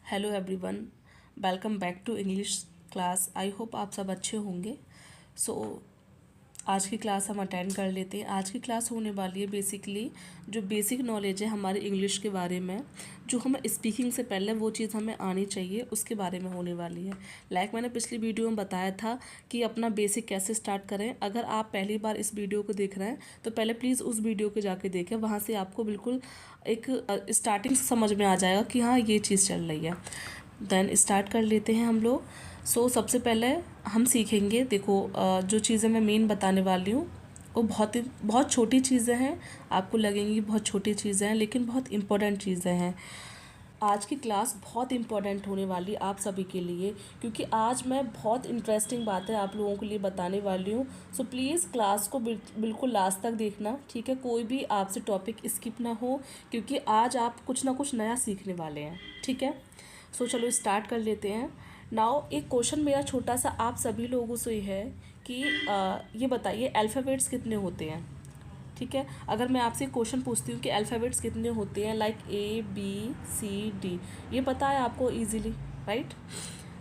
Hello everyone, welcome back to English class. I hope आप सब अच्छे होंगे। आज की क्लास हम अटेंड कर लेते हैं। आज की क्लास होने वाली है बेसिकली जो बेसिक नॉलेज है हमारे इंग्लिश के बारे में, जो हमें स्पीकिंग से पहले वो चीज़ हमें आनी चाहिए उसके बारे में होने वाली है। मैंने पिछली वीडियो में बताया था कि अपना बेसिक कैसे स्टार्ट करें। अगर आप पहली बार इस वीडियो को देख रहे हैं तो पहले प्लीज़ उस वीडियो को जाके देखें, वहाँ से आपको बिल्कुल एक स्टार्टिंग समझ में आ जाएगा कि हाँ ये चीज़ चल रही है। देन स्टार्ट कर लेते हैं हम लोग। सबसे पहले हम सीखेंगे, देखो जो चीज़ें मैं मेन बताने वाली हूँ वो बहुत छोटी चीज़ें हैं, आपको लगेंगी बहुत छोटी चीज़ें हैं लेकिन बहुत इम्पोर्टेंट चीज़ें हैं। आज की क्लास बहुत इम्पोर्टेंट होने वाली आप सभी के लिए, क्योंकि आज मैं बहुत इंटरेस्टिंग बातें आप लोगों के लिए बताने वाली हूँ। प्लीज़ क्लास को बिल्कुल लास्ट तक देखना, ठीक है। कोई भी आपसे टॉपिक स्किप ना हो, क्योंकि आज आप कुछ ना कुछ नया सीखने वाले हैं, ठीक है। चलो स्टार्ट कर लेते हैं। नाउ एक क्वेश्चन मेरा छोटा सा आप सभी लोगों से है कि ये बताइए अल्फ़ाबेट्स कितने होते हैं, ठीक है। अगर मैं आपसे क्वेश्चन पूछती हूँ कि अल्फ़ाबेट्स कितने होते हैं, लाइक ABCD, ये पता है आपको इजीली, राइट।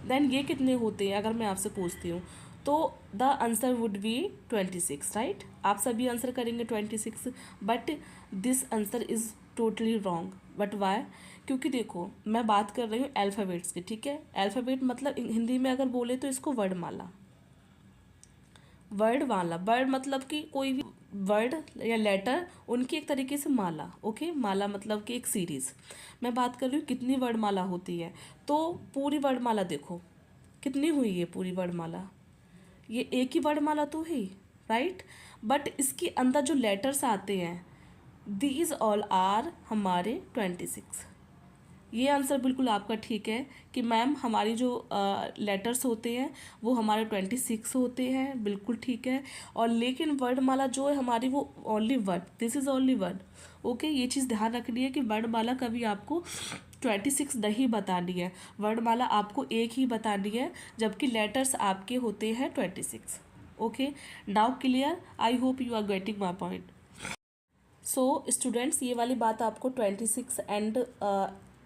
देन ये कितने होते हैं अगर मैं आपसे पूछती हूँ, तो the answer would be 26, right. आप सभी आंसर करेंगे 26, but this answer is totally wrong. But why? क्योंकि देखो मैं बात कर रही हूँ अल्फ़ाबेट्स की, ठीक है। अल्फ़ाबेट मतलब हिंदी में अगर बोले तो इसको वर्णमाला, वर्ड मतलब कि कोई भी वर्ड या लेटर उनकी एक तरीके से माला, ओके। माला मतलब कि एक सीरीज़। मैं बात कर रही हूँ कितनी वर्णमाला होती है, तो पूरी वर्णमाला देखो कितनी हुई है पूरी वर्णमाला, ये एक ही वर्णमाला तो है, राइट। बट इसके अंदर जो लेटर्स आते हैं दीज ऑल आर हमारे 26। ये आंसर बिल्कुल आपका ठीक है कि मैम हमारी जो लेटर्स होते हैं वो हमारे 26 होते हैं, बिल्कुल ठीक है। और लेकिन वर्णमाला जो है हमारी वो only word, this is only word, okay. ये चीज़ ध्यान रखनी है कि वर्णमाला कभी आपको 26 नहीं बतानी है, वर्णमाला आपको एक ही बतानी है, जबकि लेटर्स आपके होते हैं 26, okay. Now clear? I hope you are getting my point. Students, ये वाली बात आपको 26 एंड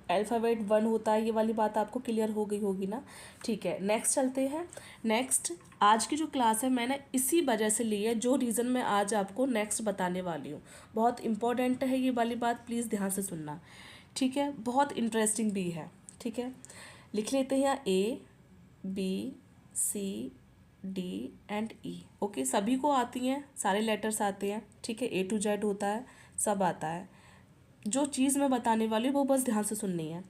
अल्फ़ाबेट 1 होता है, ये वाली बात आपको क्लियर हो गई होगी ना, ठीक है। नेक्स्ट चलते हैं। नेक्स्ट आज की जो क्लास है मैंने इसी वजह से ली है, जो रीज़न मैं आज आपको नेक्स्ट बताने वाली हूँ। बहुत इंपॉर्टेंट है ये वाली बात, प्लीज़ ध्यान से सुनना, ठीक है। बहुत इंटरेस्टिंग भी है, ठीक है। लिख लेते हैं ABCD एंड E, ओके। सभी को आती हैं, सारे लेटर्स आते हैं, ठीक है। A to Z होता है, सब आता है। जो चीज़ मैं बताने वाली हूँ वो बस ध्यान से सुननी है।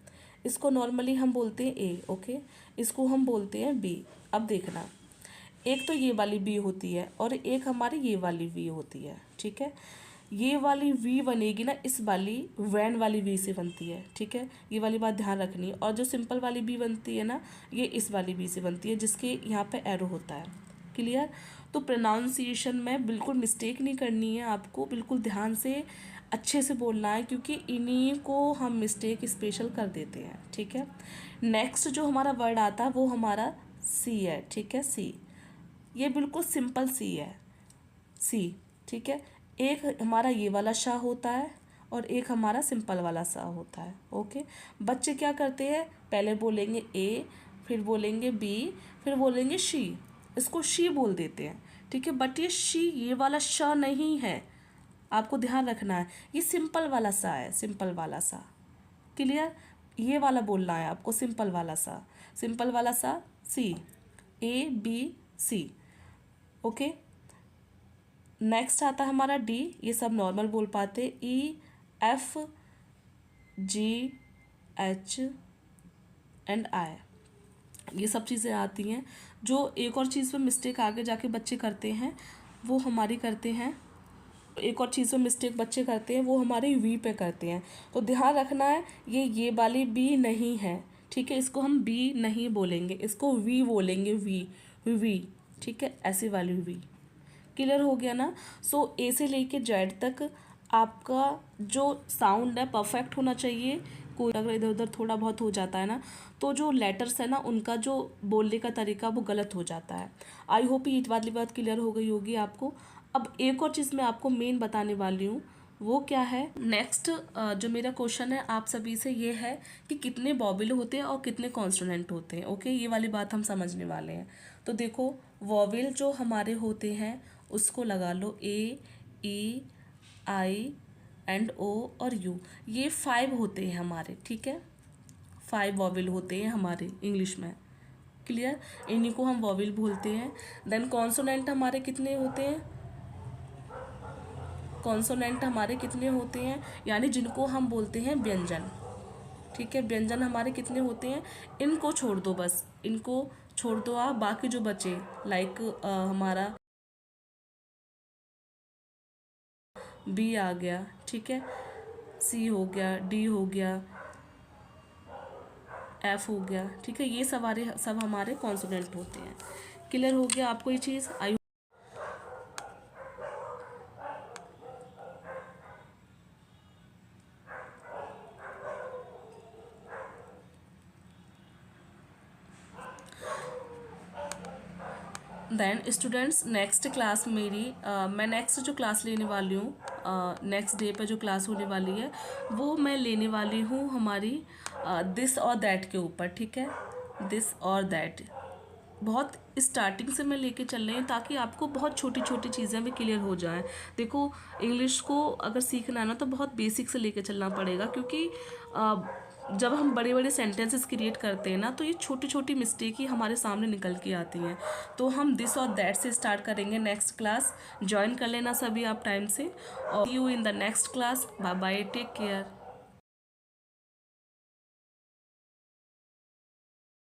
इसको नॉर्मली हम बोलते हैं A, ओके। इसको हम बोलते हैं B। अब देखना, एक तो ये वाली B होती है और एक हमारी ये वाली V होती है, ठीक है। ये वाली V बनेगी ना, इस वाली वैन वाली V से बनती है, ठीक है। ये वाली बात ध्यान रखनी है। और जो सिंपल वाली B बनती है ना, ये इस वाली V से बनती है, जिसके यहाँ पे एरो होता है, क्लियर। तो प्रोनाउंसिएशन में बिल्कुल मिस्टेक नहीं करनी है आपको, बिल्कुल ध्यान से अच्छे से बोलना है, क्योंकि इन्हीं को हम मिस्टेक स्पेशल कर देते हैं, ठीक है। नेक्स्ट जो हमारा वर्ड आता है वो हमारा C है, ठीक है। C, ये बिल्कुल सिंपल C है, C, ठीक है। एक हमारा ये वाला शाह होता है और एक हमारा सिंपल वाला सा होता है, ओके। बच्चे क्या करते हैं, पहले बोलेंगे A, फिर बोलेंगे B, फिर बोलेंगे शी, इसको शी बोल देते हैं, ठीक है। बट ये शी, ये वाला श नहीं है, आपको ध्यान रखना है। ये सिंपल वाला सा है, सिंपल वाला सा, क्लियर। ये वाला बोलना है आपको, सिंपल वाला सा, सिंपल वाला सा C, ABC, ओके। नेक्स्ट आता है हमारा D, ये सब नॉर्मल बोल पाते, EFGH एंड I, ये सब चीज़ें आती हैं। जो एक और चीज़ पे मिस्टेक आगे जाके बच्चे करते हैं वो हमारी करते हैं, एक और चीज़ में मिस्टेक बच्चे करते हैं वो हमारे वी पे करते हैं। तो ध्यान रखना है, ये वाली बी नहीं है, ठीक है। इसको हम बी नहीं बोलेंगे, इसको वी बोलेंगे, वी, ठीक है। ऐसी वाली वी, क्लियर हो गया ना। ए से लेके जेड तक आपका जो साउंड है परफेक्ट होना चाहिए। कोई अगर इधर उधर थोड़ा बहुत हो जाता है ना, तो जो लेटर्स है ना उनका जो बोलने का तरीका वो गलत हो जाता है। आई होप ये वाली बात क्लियर हो गई होगी आपको। अब एक और चीज़ मैं आपको मेन बताने वाली हूँ, वो क्या है। नेक्स्ट जो मेरा क्वेश्चन है आप सभी से ये है कि कितने वॉवेल होते हैं और कितने कॉन्सोनेंट होते हैं। ओके, ये वाली बात हम समझने वाले हैं। तो देखो, वॉवेल जो हमारे होते हैं उसको लगा लो ए, ई, आई एंड ओ और यू। ये 5 होते हैं हमारे, ठीक है। 5 वॉवेल होते हैं हमारे इंग्लिश में। क्लियर, इन्हीं को हम वॉवेल बोलते हैं। देन कॉन्सोनेंट हमारे कितने होते हैं, कॉन्सोनेंट हमारे कितने होते हैं, यानी जिनको हम बोलते हैं व्यंजन। ठीक है, व्यंजन हमारे कितने होते हैं, इनको छोड़ दो, बस इनको छोड़ दो आप, बाकी जो बचे लाइक हमारा बी आ गया, ठीक है, सी हो गया, डी हो गया, एफ हो गया, ठीक है, ये सब हमारे कॉन्सोनेंट होते हैं। क्लियर हो गया आपको ये चीज़। आई देन स्टूडेंट्स, नेक्स्ट क्लास मेरी मैं नेक्स्ट जो क्लास लेने वाली हूँ, नेक्स्ट डे पे जो क्लास होने वाली है वो मैं लेने वाली हूँ हमारी दिस और दैट के ऊपर। ठीक है, दिस और दैट बहुत स्टार्टिंग से मैं लेके चल रही हूँ ताकि आपको बहुत छोटी छोटी चीज़ें भी क्लियर हो जाएं। देखो, इंग्लिश को अगर सीखना है ना तो बहुत बेसिक से लेके चलना पड़ेगा, क्योंकि जब हम बड़े बड़े सेंटेंसेस क्रिएट करते हैं ना तो ये छोटी छोटी मिस्टेक ही हमारे सामने निकल के आती हैं। तो हम दिस और दैट से स्टार्ट करेंगे नेक्स्ट क्लास। ज्वाइन कर लेना सभी आप टाइम से, और see you in the next class. Bye bye, take care.